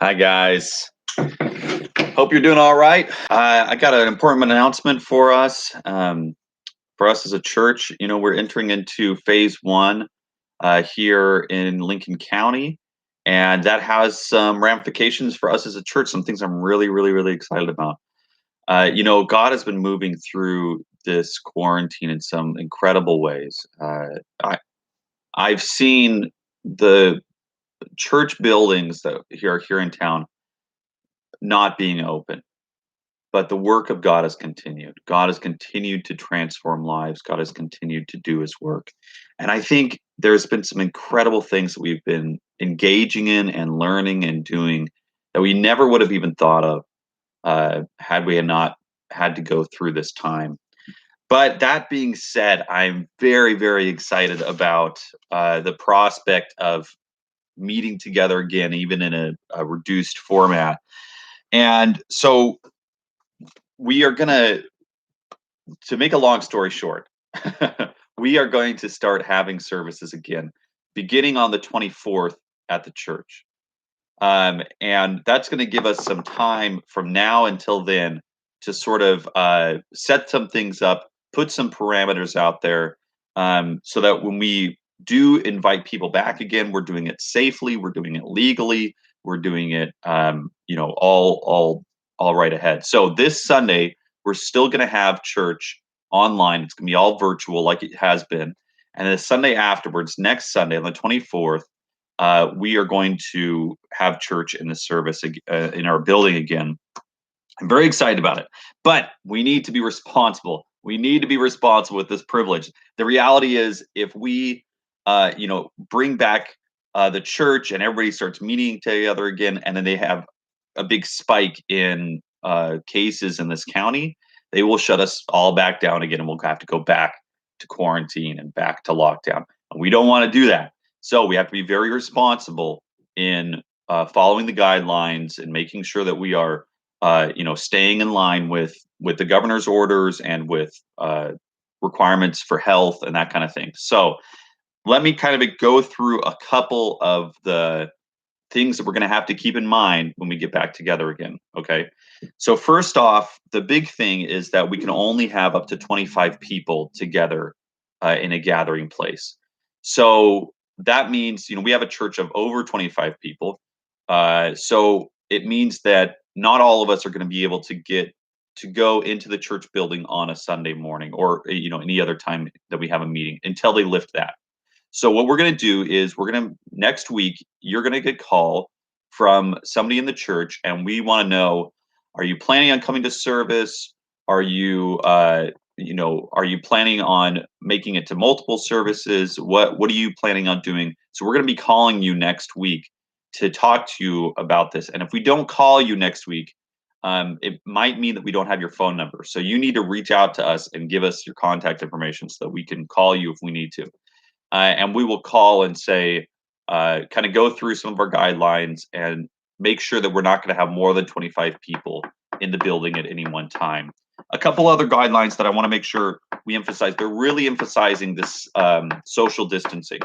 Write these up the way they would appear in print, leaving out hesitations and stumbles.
Hi, guys. Hope you're doing all right. I got an important announcement for us. For us as a church, we're entering into phase one here in Lincoln County, and that has some ramifications for us as a church. Some things I'm really, really, really excited about. God has been moving through this quarantine in some incredible ways. I, I've seen the church buildings that are here in town not being open. But the work of God has continued. God has continued to transform lives. God has continued to do his work. And I think there's been some incredible things that we've been engaging in and learning and doing that we never would have even thought of had we had not had to go through this time. But that being said, I'm very, very excited about the prospect of meeting together again, even in a reduced format. And so we are going to make a long story short, we are going to start having services again, beginning on the 24th at the church. And that's going to give us some time from now until then to sort of set some things up, put some parameters out there, so that when we do invite people back again, we're doing it safely, we're doing it legally, we're doing it, all right ahead. So this Sunday, we're still going to have church online. It's going to be all virtual, like it has been. And the Sunday afterwards, next Sunday on the 24th, we are going to have church in the service in our building again. I'm very excited about it, but we need to be responsible. We need to be responsible with this privilege. The reality is, if we, bring back the church and everybody starts meeting together again, and then they have a big spike in cases in this county, they will shut us all back down again, and we'll have to go back to quarantine and back to lockdown. And we don't want to do that. So we have to be very responsible in following the guidelines and making sure that we are, staying in line with the governor's orders and with requirements for health and that kind of thing. So let me kind of go through a couple of the things that we're going to have to keep in mind when we get back together again. Okay. So, first off, the big thing is that we can only have up to 25 people together in a gathering place. So, that means, we have a church of over 25 people. So, it means that not all of us are going to be able to get to go into the church building on a Sunday morning or, any other time that we have a meeting until they lift that. So what we're going to do is next week, you're going to get a call from somebody in the church, and we want to know, are you planning on coming to service? Are you, are you planning on making it to multiple services? What are you planning on doing? So we're going to be calling you next week to talk to you about this. And if we don't call you next week, it might mean that we don't have your phone number. So you need to reach out to us and give us your contact information so that we can call you if we need to. And we will call and say, kind of go through some of our guidelines and make sure that we're not going to have more than 25 people in the building at any one time. A couple other guidelines that I want to make sure we emphasize. They're really emphasizing this social distancing,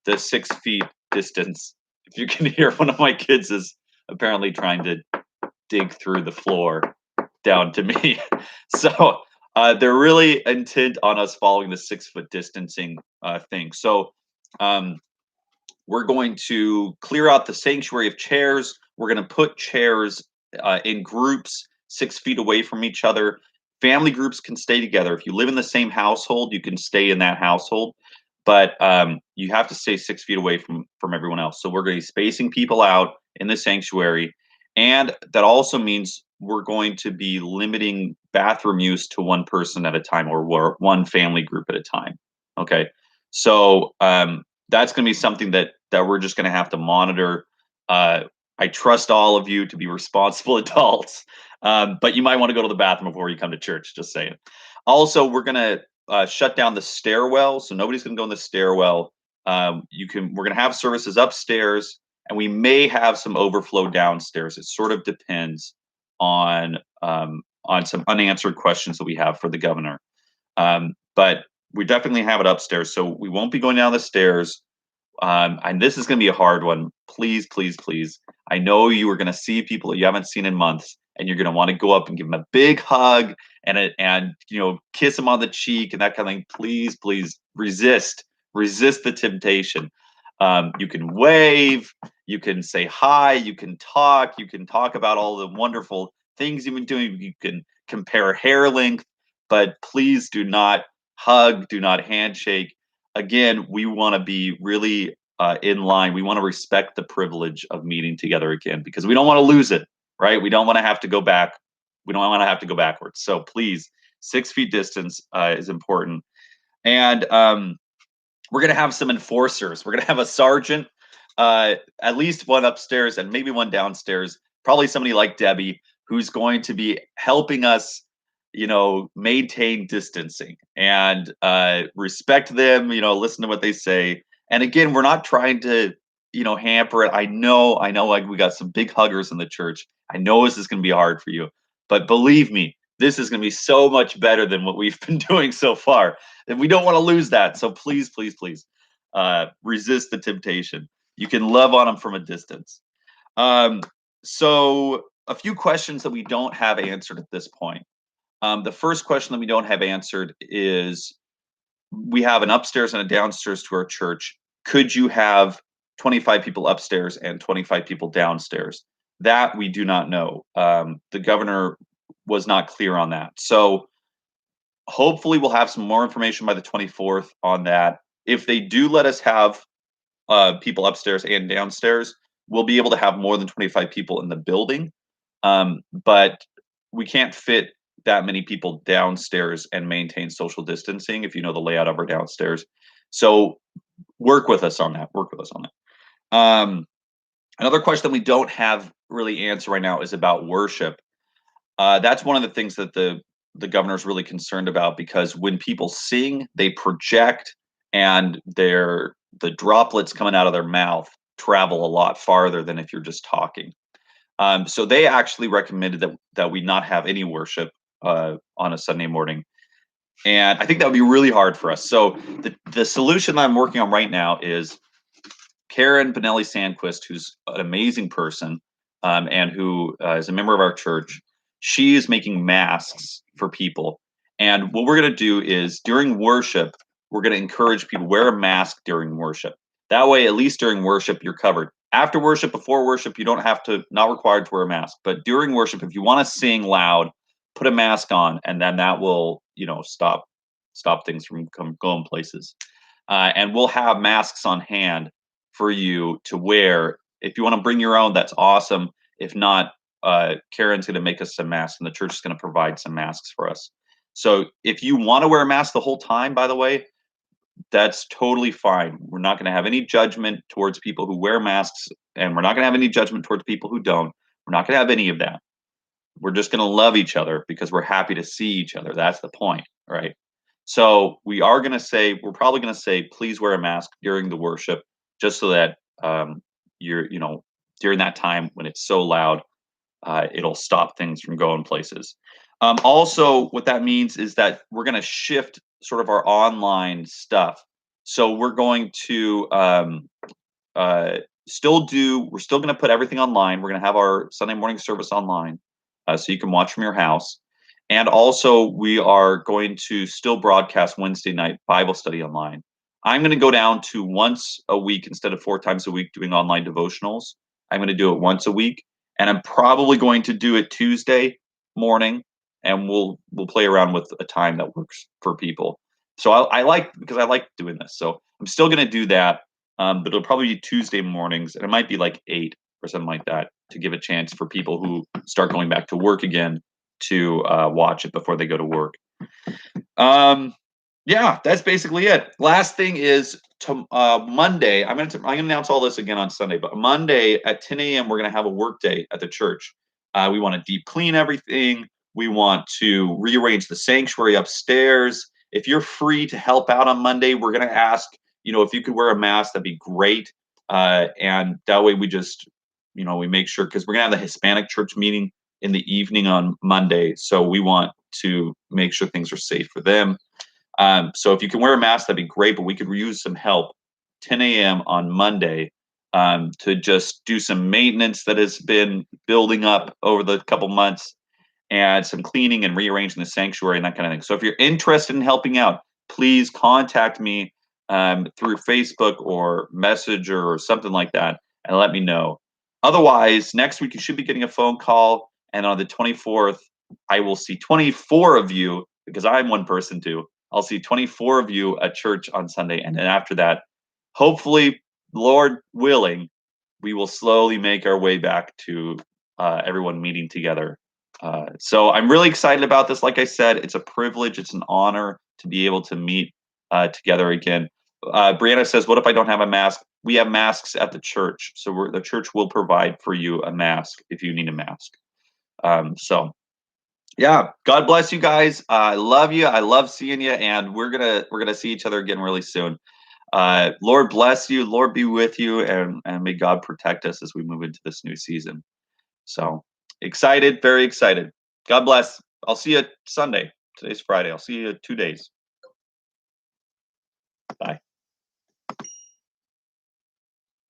the 6 feet distance. If you can hear, one of my kids is apparently trying to dig through the floor down to me. So they're really intent on us following the 6 foot distancing thing. So we're going to clear out the sanctuary of chairs. We're going to put chairs in groups 6 feet away from each other. Family groups can stay together. If you live in the same household, you can stay in that household, but you have to stay 6 feet away from everyone else. So we're going to be spacing people out in the sanctuary, and that also means we're going to be limiting bathroom use to one person at a time, or one family group at a time. Okay, so that's going to be something that we're just going to have to monitor. I trust all of you to be responsible adults, but you might want to go to the bathroom before you come to church. Just saying. Also, we're going to shut down the stairwell, so nobody's going to go in the stairwell. We're going to have services upstairs, and we may have some overflow downstairs. It sort of depends on some unanswered questions that we have for the governor. But we definitely have it upstairs, so we won't be going down the stairs. And this is going to be a hard one. Please, please, please. I know you are going to see people that you haven't seen in months, and you're going to want to go up and give them a big hug and kiss them on the cheek and that kind of thing. Please, please resist the temptation. You can wave, you can say hi, you can talk about all the wonderful things you've been doing. You can compare hair length, but please do not hug, do not handshake. Again, we want to be really in line. We want to respect the privilege of meeting together again because we don't want to lose it, right? We don't want to have to go back. We don't want to have to go backwards. So please, 6 feet distance is important. And we're going to have some enforcers. We're going to have a sergeant, at least one upstairs and maybe one downstairs, probably somebody like Debbie, who's going to be helping us, maintain distancing and respect them, listen to what they say. And again, we're not trying to, hamper it. I know, like we got some big huggers in the church. I know this is going to be hard for you, but believe me, this is going to be so much better than what we've been doing so far. And we don't want to lose that. So please, please, please resist the temptation. You can love on them from a distance. So a few questions that we don't have answered at this point. The first question that we don't have answered is, we have an upstairs and a downstairs to our church. Could you have 25 people upstairs and 25 people downstairs? That we do not know. The governor was not clear on that. So hopefully we'll have some more information by the 24th on that. If they do let us have people upstairs and downstairs, we'll be able to have more than 25 people in the building. But we can't fit that many people downstairs and maintain social distancing, if you know the layout of our downstairs. So work with us on that. Another question we don't have really answer right now is about worship. That's one of the things that the governor is really concerned about, because when people sing, they project, and the droplets coming out of their mouth travel a lot farther than if you're just talking. So they actually recommended that we not have any worship on a Sunday morning. And I think that would be really hard for us. So the solution that I'm working on right now is Karen Benelli Sandquist, who's an amazing person and who is a member of our church. She is making masks for people. And what we're going to do is, during worship, we're going to encourage people to wear a mask during worship. That way, at least during worship, you're covered. After worship, before worship, you don't have to, not required to wear a mask. But during worship, if you want to sing loud, put a mask on, and then that will, stop things from going places. And we'll have masks on hand for you to wear. If you want to bring your own, that's awesome. If not, Karen's going to make us some masks, and the church is going to provide some masks for us. So if you want to wear a mask the whole time, by the way, that's totally fine. We're not going to have any judgment towards people who wear masks, and we're not going to have any judgment towards people who don't. We're not going to have any of that. We're just going to love each other because we're happy to see each other. That's the point, right? So we're probably going to say, please wear a mask during the worship, just so that during that time when it's so loud, it'll stop things from going places. Also, what that means is that we're going to shift sort of our online stuff. So we're going to we're still going to put everything online. We're going to have our Sunday morning service online, so you can watch from your house. And also, we are going to still broadcast Wednesday night Bible study online. I'm going to go down to once a week instead of 4 times a week doing online devotionals. I'm going to do it once a week, and I'm probably going to do it Tuesday morning, and we'll play around with a time that works for people. So I like doing this. So I'm still going to do that, but it'll probably be Tuesday mornings, and it might be like 8 or something like that, to give a chance for people who start going back to work again to watch it before they go to work. Yeah, that's basically it. Last thing is Monday. I'm gonna announce all this again on Sunday, but Monday at 10 a.m. we're gonna have a work day at the church. We want to deep clean everything. We want to rearrange the sanctuary upstairs. If you're free to help out on Monday, we're gonna ask, if you could wear a mask, that'd be great. And that way we just, we make sure, because we're gonna have the Hispanic church meeting in the evening on Monday. So we want to make sure things are safe for them. So if you can wear a mask, that'd be great, but we could use some help. 10 a.m. on Monday to just do some maintenance that has been building up over the couple months, and some cleaning and rearranging the sanctuary and that kind of thing. So if you're interested in helping out, please contact me through Facebook or Messenger or something like that, and let me know. Otherwise, next week you should be getting a phone call, and on the 24th, I will see 24 of you because I'm one person too. I'll see 24 of you at church on Sunday, and then after that, hopefully, Lord willing, we will slowly make our way back to everyone meeting together. So I'm really excited about this. Like I said, it's a privilege, it's an honor to be able to meet together again. Brianna says, "What if I don't have a mask?" We have masks at the church, so the church will provide for you a mask if you need a mask. So yeah, God bless you guys. I love you. I love seeing you, and we're gonna see each other again really soon. Lord bless you. Lord be with you, and may God protect us as we move into this new season. So excited, very excited. God bless. I'll see you Sunday. Today's Friday. I'll see you 2 days.